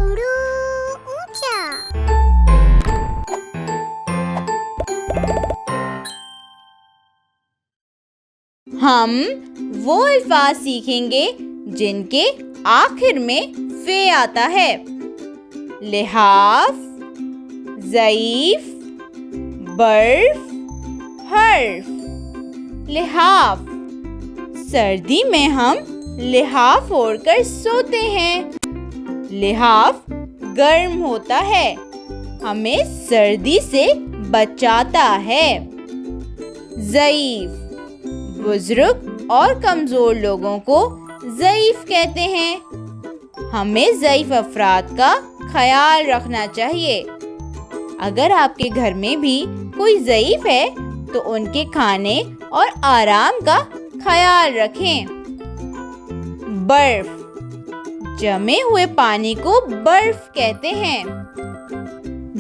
उड़ो ऊंचा। हम वो अल्फाज सीखेंगे जिनके आखिर में फे आता है। लिहाफ, ज़ईफ, बर्फ, हर्फ। लिहाफ, सर्दी में हम लिहाफ ओढ़कर सोते हैं। लिहाफ गर्म होता है, हमें सर्दी से बचाता है। ज़ईफ, बुजुर्ग और कमज़ोर लोगों को ज़ईफ कहते हैं। हमें ज़ईफ अफराद का ख्याल रखना चाहिए। अगर आपके घर में भी कोई ज़ईफ है तो उनके खाने और आराम का ख्याल रखें। बर्फ, जमे हुए पानी को बर्फ कहते हैं।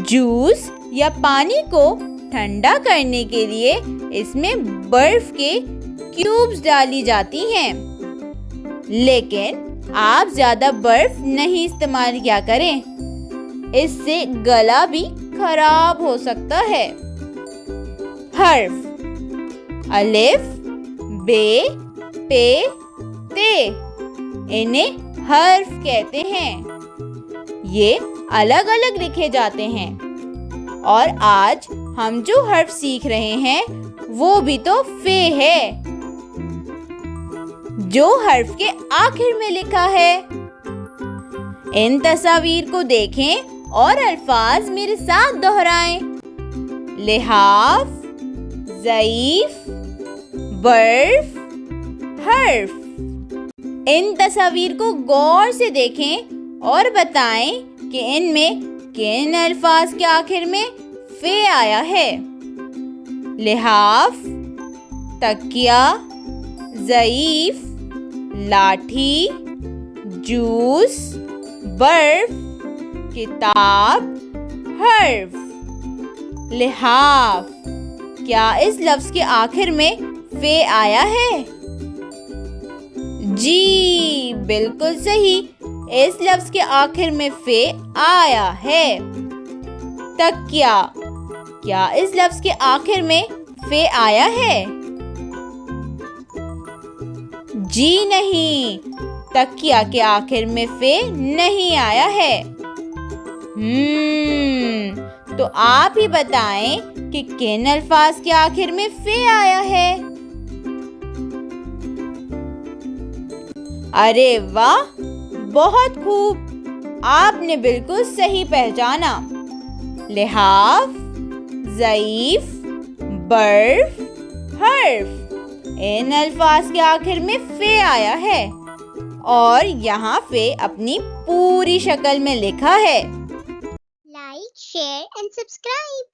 जूस या पानी को ठंडा करने के लिए इसमें बर्फ के क्यूब्स डाली जाती हैं। लेकिन आप ज़्यादा बर्फ नहीं इस्तेमाल किया करें, इससे गला भी खराब हो सकता है। हर्फ, अलिफ, बे, पे, ते, इन्हें हर्फ कहते हैं। ये अलग अलग लिखे जाते हैं और आज हम जो हर्फ सीख रहे हैं वो भी तो फे है, जो हर्फ के आखिर में लिखा है। इन तस्वीर को देखें और अल्फाज मेरे साथ दोहराएं। लिहाफ, ज़ईफ, बर्फ, हर्फ। इन तस्वीर को गौर से देखें और बताएं कि इनमें किन अल्फाज के आखिर में फे आया है। लिहाफ, तकिया, ज़ईफ, लाठी, जूस, बर्फ, किताब, हर्फ। लिहाफ, क्या इस लफ्ज़ के आखिर में फे आया है? जी बिल्कुल सही, इस लफ्ज़ के आखिर में फे आया है। तकिया, क्या इस लफ्ज़ के आखिर में फे आया है? जी नहीं, तकिया के आखिर में फे नहीं आया है। तो आप ही बताएं कि किन अल्फाज के आखिर में फे आया है? अरे वाह, बहुत खूब, आपने बिल्कुल सही पहचाना। लिहाफ, ज़ईफ, बर्फ, हर्फ, इन अल्फाज के आखिर में फे आया है और यहाँ फे अपनी पूरी शक्ल में लिखा है। Like, share and subscribe.